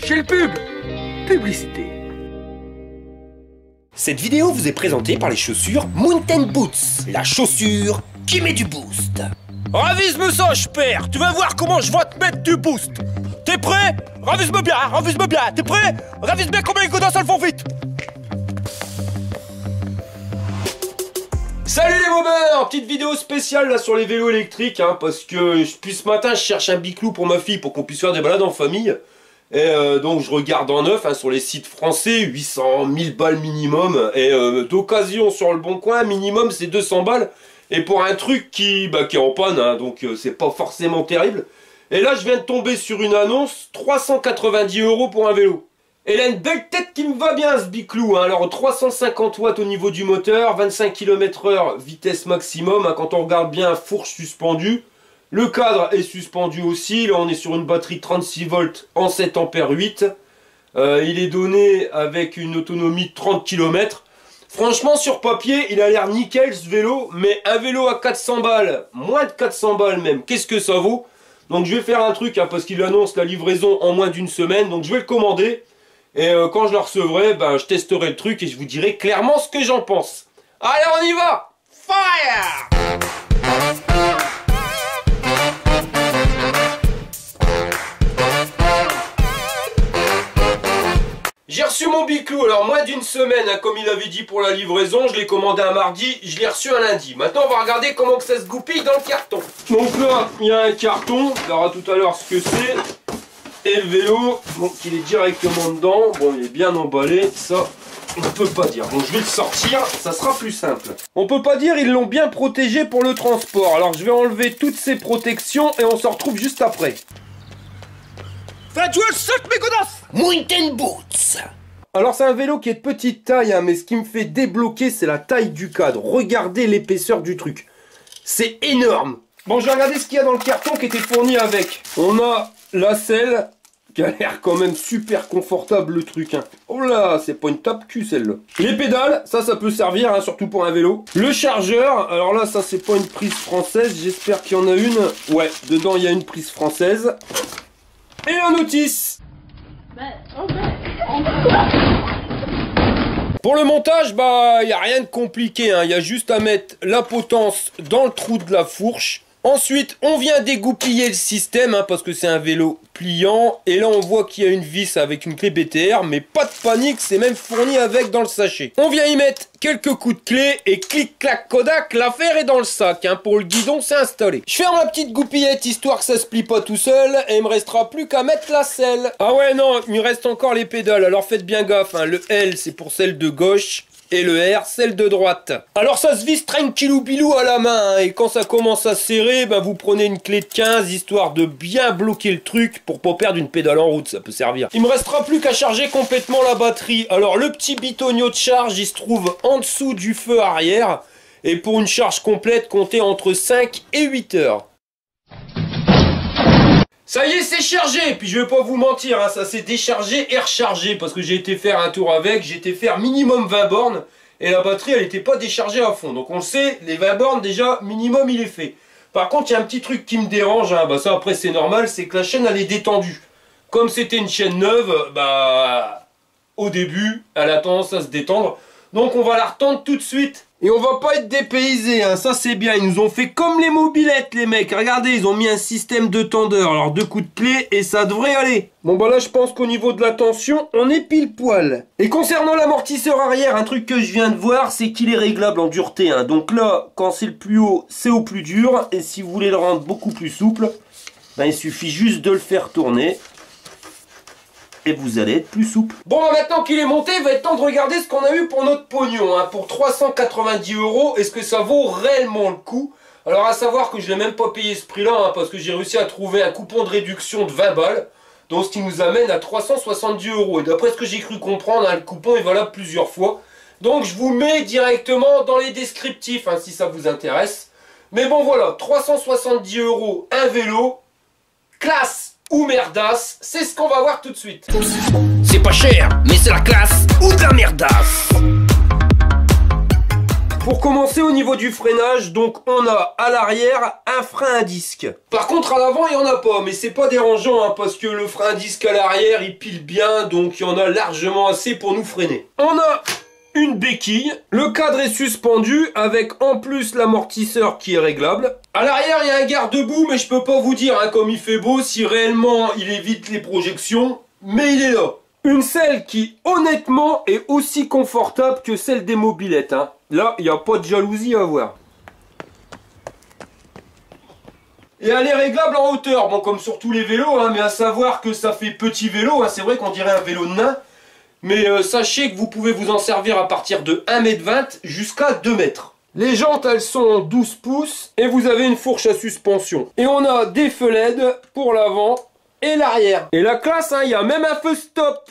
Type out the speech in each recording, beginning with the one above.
chez le pub. Publicité. Cette vidéo vous est présentée par les chaussures Mountain Boots, la chaussure qui met du boost. Ravise-moi ça, père. Tu vas voir comment je vais te mettre du boost. T'es prêt? Ravise-moi bien, T'es prêt? Ravise bien comme les godasses, elles vont vite. Salut les bombers! Petite vidéo spéciale là sur les vélos électriques, hein, parce que depuis ce matin je cherche un biclou pour ma fille pour qu'on puisse faire des balades en famille. Et donc je regarde en neuf, hein, sur les sites français, 800, 1000 balles minimum. Et d'occasion sur le bon coin, minimum c'est 200 balles. Et pour un truc qui est en panne, hein, donc c'est pas forcément terrible. Et là je viens de tomber sur une annonce, 390 € pour un vélo. Elle a une belle tête qui me va bien ce biclou, hein. Alors 350 watts au niveau du moteur, 25 km/h vitesse maximum, hein, quand on regarde bien, fourche suspendue. Le cadre est suspendu aussi, là on est sur une batterie 36 volts en 7 ampères 8. Il est donné avec une autonomie de 30 km. Franchement sur papier il a l'air nickel ce vélo, mais un vélo à 400 balles, moins de 400 balles même, qu'est-ce que ça vaut? Donc je vais faire un truc, hein, parce qu'il annonce la livraison en moins d'une semaine, donc je vais le commander. Et quand je le recevrai, je testerai le truc et je vous dirai clairement ce que j'en pense. Allez, on y va! Fire! J'ai reçu mon biclou, alors moins d'une semaine, hein, comme il avait dit pour la livraison. Je l'ai commandé un mardi, je l'ai reçu un lundi. Maintenant, on va regarder comment que ça se goupille dans le carton. Donc là, il y a un carton, on verra tout à l'heure ce que c'est. Et le vélo, donc il est directement dedans. Bon, il est bien emballé, ça on ne peut pas dire. Donc je vais le sortir, ça sera plus simple. On peut pas dire, ils l'ont bien protégé pour le transport. Alors je vais enlever toutes ces protections et on se retrouve juste après. Fais-tu le sac, mes godasses! Mountain Boots. Alors c'est un vélo qui est de petite taille, hein, mais ce qui me fait débloquer, c'est la taille du cadre. Regardez l'épaisseur du truc. C'est énorme. Bon, je vais regarder ce qu'il y a dans le carton qui était fourni avec. On a la selle, qui a l'air quand même super confortable le truc, hein. Oh là, c'est pas une tape-cul celle-là. Les pédales, ça peut servir, hein, surtout pour un vélo. Le chargeur, alors là ça c'est pas une prise française, j'espère qu'il y en a une. Ouais, dedans il y a une prise française. Et un notice. Pour le montage, il n'y a rien de compliqué, hein. Il y a juste à mettre la potence dans le trou de la fourche. Ensuite, on vient dégoupiller le système, hein, parce que c'est un vélo pliant. Et là, on voit qu'il y a une vis avec une clé BTR, mais pas de panique, c'est même fourni avec dans le sachet. On vient y mettre quelques coups de clé et clic-clac Kodak, l'affaire est dans le sac, hein. Pour le guidon, c'est installé. Je ferme la petite goupillette histoire que ça se plie pas tout seul, et il me restera plus qu'à mettre la selle. Ah ouais, non, il me reste encore les pédales, alors faites bien gaffe, hein. Le L, c'est pour celle de gauche. Et le R, celle de droite. Alors ça se visse tranquillou bilou à la main, hein, et quand ça commence à serrer, vous prenez une clé de 15 histoire de bien bloquer le truc pour pas perdre une pédale en route, ça peut servir. Il me restera plus qu'à charger complètement la batterie. Alors le petit bitonio de charge, il se trouve en dessous du feu arrière, et pour une charge complète, comptez entre 5 et 8 heures. Ça y est, c'est chargé. Puis je vais pas vous mentir, hein, ça s'est déchargé et rechargé parce que j'ai été faire un tour avec, j'ai été faire minimum 20 bornes et la batterie elle était pas déchargée à fond. Donc on le sait, les 20 bornes déjà, minimum il est fait. Par contre, il y a un petit truc qui me dérange, hein, ça après c'est normal, c'est que la chaîne elle est détendue. Comme c'était une chaîne neuve, au début, elle a tendance à se détendre. Donc on va la retendre tout de suite. Et on va pas être dépaysé, hein, ça c'est bien. Ils nous ont fait comme les mobilettes les mecs. Regardez, ils ont mis un système de tendeur. Alors 2 coups de clé et ça devrait aller. Bon là je pense qu'au niveau de la tension, on est pile poil. Et concernant l'amortisseur arrière, un truc que je viens de voir, c'est qu'il est réglable en dureté, hein. Donc là, quand c'est le plus haut, c'est au plus dur. Et si vous voulez le rendre beaucoup plus souple, il suffit juste de le faire tourner. Et vous allez être plus souple. Bon, maintenant qu'il est monté, il va être temps de regarder ce qu'on a eu pour notre pognon, hein. Pour 390 €, est-ce que ça vaut réellement le coup? Alors à savoir que je n'ai même pas payé ce prix-là, hein, parce que j'ai réussi à trouver un coupon de réduction de 20 balles. Donc ce qui nous amène à 370 €. Et d'après ce que j'ai cru comprendre, hein, le coupon est valable plusieurs fois. Donc je vous mets directement dans les descriptifs, hein, si ça vous intéresse. Mais bon voilà, 370 €, un vélo, classe ou merdasse, c'est ce qu'on va voir tout de suite. C'est pas cher, mais c'est la classe ou de la merdasse. Pour commencer au niveau du freinage, donc on a à l'arrière un frein à disque. Par contre à l'avant il n'y en a pas, mais c'est pas dérangeant hein, parce que le frein à disque à l'arrière il pile bien, donc il y en a largement assez pour nous freiner. On a une béquille, le cadre est suspendu avec en plus l'amortisseur qui est réglable. À l'arrière il y a un garde-boue, mais je peux pas vous dire hein, comme il fait beau si réellement il évite les projections, mais il est là. Une selle qui honnêtement est aussi confortable que celle des mobylettes hein. Là, il n'y a pas de jalousie à avoir. Et elle est réglable en hauteur, bon comme sur tous les vélos, hein, mais à savoir que ça fait petit vélo, hein, c'est vrai qu'on dirait un vélo de nain, mais sachez que vous pouvez vous en servir à partir de 1,20 m jusqu'à 2 mètres. Les jantes, elles sont en 12 pouces, et vous avez une fourche à suspension. Et on a des feux LED pour l'avant et l'arrière. Et la classe, hein, il y a même un feu stop.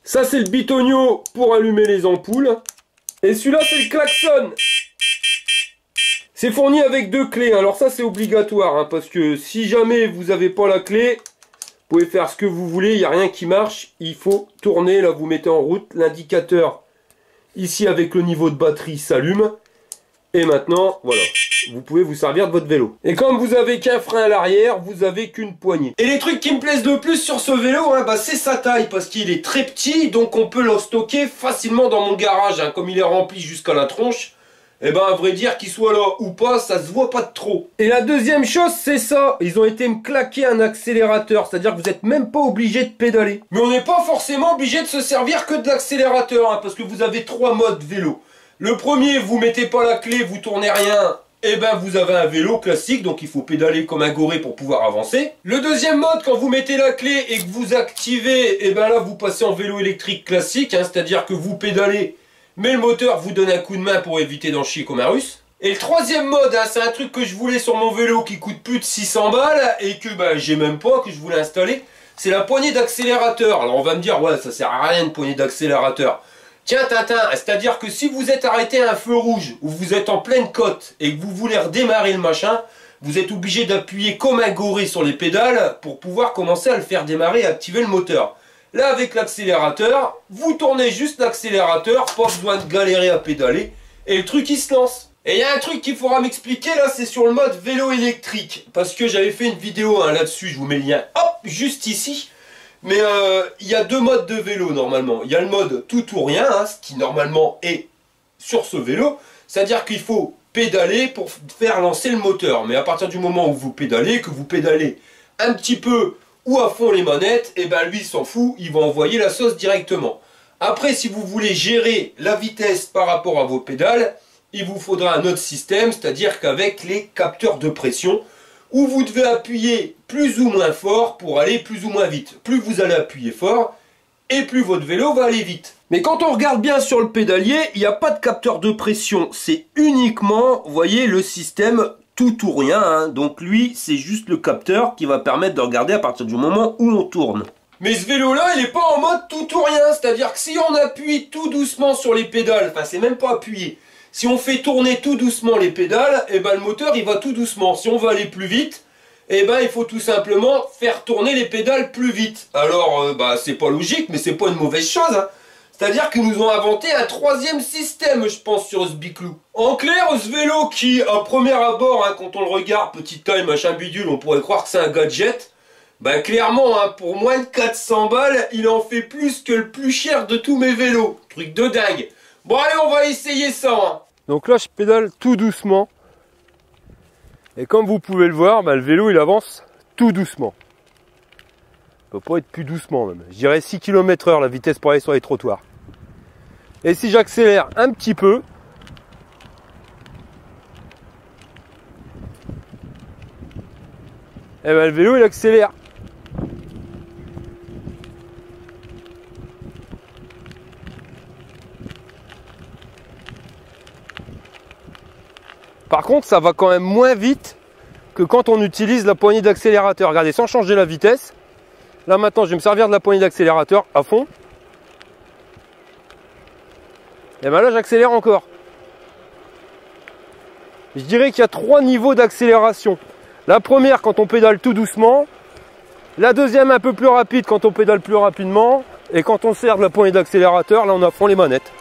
Ça, c'est le bitonio pour allumer les ampoules. Et celui-là, c'est le klaxon. C'est fourni avec 2 clés. Alors ça, c'est obligatoire. Hein, parce que si jamais vous n'avez pas la clé, vous pouvez faire ce que vous voulez. Il n'y a rien qui marche. Il faut tourner. Là, vous mettez en route. L'indicateur, ici, avec le niveau de batterie, s'allume. Et maintenant, voilà. Vous pouvez vous servir de votre vélo. Et comme vous avez qu'un frein à l'arrière, vous avez qu'une poignée. Et les trucs qui me plaisent le plus sur ce vélo, hein, bah, c'est sa taille, parce qu'il est très petit, donc on peut le stocker facilement dans mon garage, hein, comme il est rempli jusqu'à la tronche. Et ben à vrai dire, qu'il soit là ou pas, ça se voit pas de trop. Et la deuxième chose, c'est ça. Ils ont été me claquer un accélérateur, c'est-à-dire que vous n'êtes même pas obligé de pédaler. Mais on n'est pas forcément obligé de se servir que de l'accélérateur, hein, parce que vous avez 3 modes vélo. Le premier, vous mettez pas la clé, vous tournez rien. Et ben vous avez un vélo classique, donc il faut pédaler comme un goré pour pouvoir avancer. Le deuxième mode, quand vous mettez la clé et que vous activez, et ben là vous passez en vélo électrique classique, hein, c'est-à-dire que vous pédalez, mais le moteur vous donne un coup de main pour éviter d'en chier comme un russe. Et le troisième mode, hein, c'est un truc que je voulais sur mon vélo qui coûte plus de 600 balles et que ben, j'ai même pas, que je voulais installer, c'est la poignée d'accélérateur. Alors on va me dire, ouais ça sert à rien une poignée d'accélérateur. Tiens Tintin, c'est-à-dire que si vous êtes arrêté à un feu rouge, ou vous êtes en pleine côte, et que vous voulez redémarrer le machin, vous êtes obligé d'appuyer comme un goré sur les pédales pour pouvoir commencer à le faire démarrer et activer le moteur. Là avec l'accélérateur, vous tournez juste l'accélérateur, pas besoin de galérer à pédaler, et le truc il se lance. Et il y a un truc qu'il faudra m'expliquer là, c'est sur le mode vélo électrique, parce que j'avais fait une vidéo hein, là-dessus, je vous mets le lien, hop, juste ici. Mais il y a 2 modes de vélo normalement. Il y a le mode tout ou rien, hein, ce qui normalement est sur ce vélo. C'est-à-dire qu'il faut pédaler pour faire lancer le moteur. Mais à partir du moment où vous pédalez, que vous pédalez un petit peu ou à fond les manettes, et ben lui il s'en fout, il va envoyer la sauce directement. Après, si vous voulez gérer la vitesse par rapport à vos pédales, il vous faudra un autre système, c'est-à-dire qu'avec les capteurs de pression, où vous devez appuyer plus ou moins fort pour aller plus ou moins vite. Plus vous allez appuyer fort, et plus votre vélo va aller vite. Mais quand on regarde bien sur le pédalier, il n'y a pas de capteur de pression. C'est uniquement, vous voyez, le système tout ou rien. Hein. Donc lui, c'est juste le capteur qui va permettre de regarder à partir du moment où on tourne. Mais ce vélo-là, il n'est pas en mode tout ou rien. C'est-à-dire que si on appuie tout doucement sur les pédales, enfin c'est même pas appuyé. Si on fait tourner tout doucement les pédales, et ben le moteur il va tout doucement. Si on veut aller plus vite, et ben il faut tout simplement faire tourner les pédales plus vite. Alors bah c'est pas logique, mais c'est pas une mauvaise chose. Hein. C'est-à-dire qu'ils nous ont inventé un 3e système, je pense, sur ce biclou. En clair, ce vélo qui, à premier abord, hein, quand on le regarde, petite taille, machin bidule, on pourrait croire que c'est un gadget. Ben clairement, hein, pour moins de 400 balles, il en fait plus que le plus cher de tous mes vélos. Truc de dingue. Bon allez, on va essayer ça. Hein. Donc là, je pédale tout doucement. Et comme vous pouvez le voir, ben, le vélo, il avance tout doucement. Il ne peut pas être plus doucement même. Je dirais 6 km/h la vitesse pour aller sur les trottoirs. Et si j'accélère un petit peu, et ben, le vélo, il accélère. Par contre, ça va quand même moins vite que quand on utilise la poignée d'accélérateur. Regardez, sans changer la vitesse. Là maintenant, je vais me servir de la poignée d'accélérateur à fond. Et bien là, j'accélère encore. Je dirais qu'il y a 3 niveaux d'accélération. La première, quand on pédale tout doucement. La deuxième, un peu plus rapide quand on pédale plus rapidement. Et quand on sert de la poignée d'accélérateur, là, on a à fond les manettes.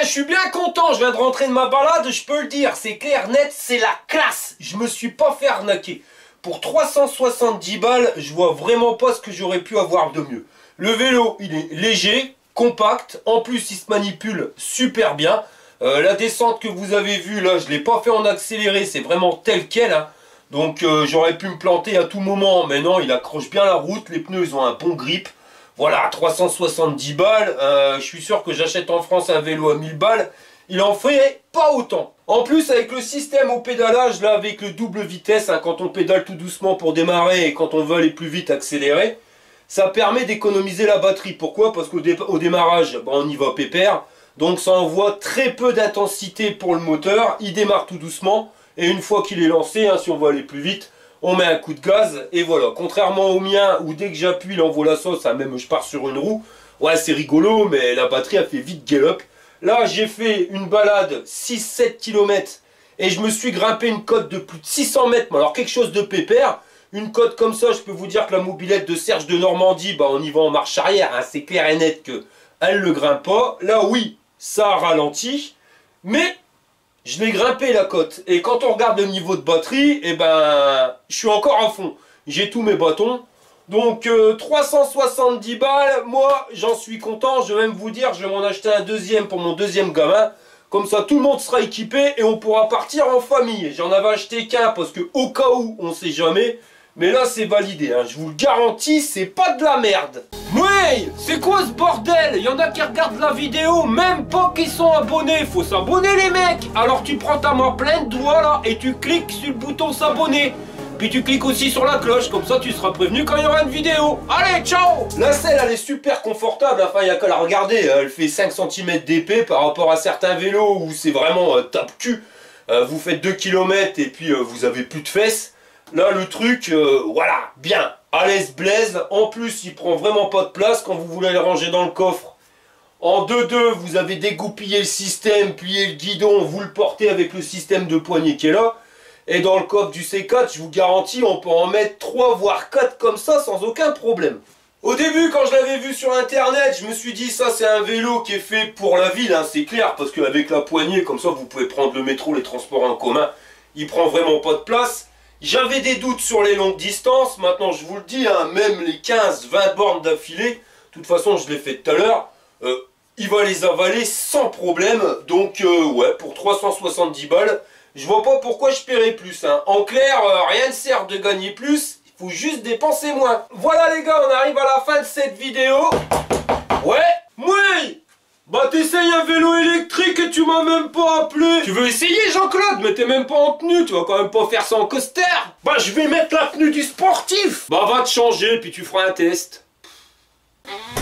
je suis bien content, je viens de rentrer de ma balade, je peux le dire, c'est clair, net, c'est la classe. Je me suis pas fait arnaquer. Pour 370 balles, je vois vraiment pas ce que j'aurais pu avoir de mieux. Le vélo, il est léger, compact, en plus il se manipule super bien. La descente que vous avez vue là, je l'ai pas fait en accéléré, c'est vraiment tel quel, hein. Donc j'aurais pu me planter à tout moment, mais non, il accroche bien la route, les pneus ils ont un bon grip. Voilà, 370 balles, je suis sûr que j'achète en France un vélo à 1000 balles, il en ferait pas autant. En plus avec le système au pédalage, là avec le double vitesse, hein, quand on pédale tout doucement pour démarrer et quand on veut aller plus vite accélérer, ça permet d'économiser la batterie. Pourquoi? Parce qu'au démarrage, bah, on y va pépère, donc ça envoie très peu d'intensité pour le moteur, il démarre tout doucement, et une fois qu'il est lancé, hein, si on veut aller plus vite, on met un coup de gaz, et voilà. Contrairement au mien, où dès que j'appuie, il envoie la sauce, hein, même je pars sur une roue, ouais c'est rigolo, mais la batterie a fait vite gallop. Là j'ai fait une balade 6-7 km, et je me suis grimpé une côte de plus de 600 mètres, alors quelque chose de pépère. Une côte comme ça, je peux vous dire que la mobilette de Serge de Normandie, bah on y va en marche arrière, hein, c'est clair et net que elle ne grimpe pas. Là oui, ça a ralenti, mais je l'ai grimpé la côte. Et quand on regarde le niveau de batterie, eh ben, je suis encore à fond. J'ai tous mes bâtons. Donc 370 balles, moi j'en suis content. Je vais même vous dire, je vais m'en acheter un deuxième pour mon deuxième gamin. Comme ça tout le monde sera équipé et on pourra partir en famille. J'en avais acheté qu'un parce que au cas où, on sait jamais. Mais là c'est validé, hein. Je vous le garantis, c'est pas de la merde. Ouais, c'est quoi ce bordel? Il y en a qui regardent la vidéo, même pas qui sont abonnés. Faut s'abonner les mecs. Alors tu prends ta main pleine de doigts là et tu cliques sur le bouton s'abonner. Puis tu cliques aussi sur la cloche, comme ça tu seras prévenu quand il y aura une vidéo. Allez, ciao! La selle elle est super confortable, enfin il n'y a qu'à la regarder. Elle fait 5 cm d'épais par rapport à certains vélos où c'est vraiment tape-cul. Vous faites 2 km et puis vous avez plus de fesses. Là le truc, voilà, bien, à l'aise blaise. En plus il prend vraiment pas de place quand vous voulez le ranger dans le coffre. En 2-2 vous avez dégoupillé le système, plié le guidon, vous le portez avec le système de poignée qui est là. Et dans le coffre du C4, je vous garantis, on peut en mettre 3 voire 4 comme ça sans aucun problème. Au début quand je l'avais vu sur internet, je me suis dit ça c'est un vélo qui est fait pour la ville, hein, c'est clair. Parce qu'avec la poignée comme ça vous pouvez prendre le métro, les transports en commun. Il prend vraiment pas de place. J'avais des doutes sur les longues distances, maintenant je vous le dis, hein, même les 15-20 bornes d'affilée, de toute façon je l'ai fait tout à l'heure, il va les avaler sans problème, donc ouais, pour 370 balles, je vois pas pourquoi je paierais plus, hein. En clair, rien ne sert de gagner plus, il faut juste dépenser moins. Voilà les gars, on arrive à la fin de cette vidéo. Ouais, oui. Bah t'essayes un vélo électrique et tu m'as même pas appelé. Tu veux essayer Jean-Claude? Mais t'es même pas en tenue, tu vas quand même pas faire ça en coaster. Bah je vais mettre la tenue du sportif. Bah va te changer puis tu feras un test.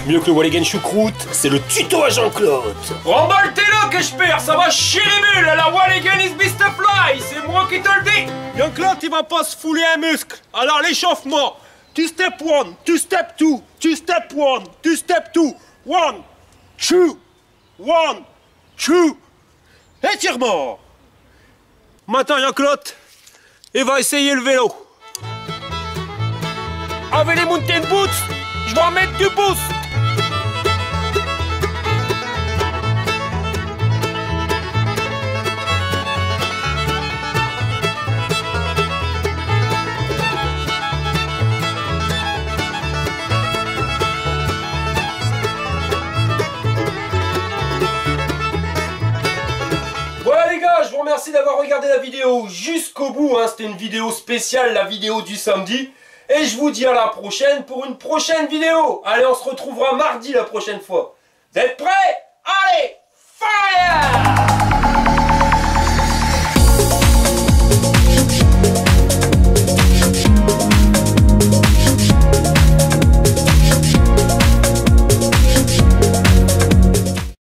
Mieux que le Walligan choucroute, c'est le tuto à Jean-Claude. Remballe tes là que je perds, ça va chier les bulles. La Walligan is beast fly, c'est moi qui te le dis. Jean-Claude, il va pas se fouler un muscle. Alors l'échauffement. 2 step 1, 2 step 2, 2 step 1, 2 step 2, 1, 2, 1, 2. Étirement. Maintenant, Jean-Claude, il va essayer le vélo. Avec les mountain boots, je vais en mettre du boost. Voilà les gars, je vous remercie d'avoir regardé la vidéo jusqu'au bout, hein. C'était une vidéo spéciale, la vidéo du samedi. Et je vous dis à la prochaine pour une prochaine vidéo. Allez, on se retrouvera mardi la prochaine fois. Vous êtes prêts? Allez, fire!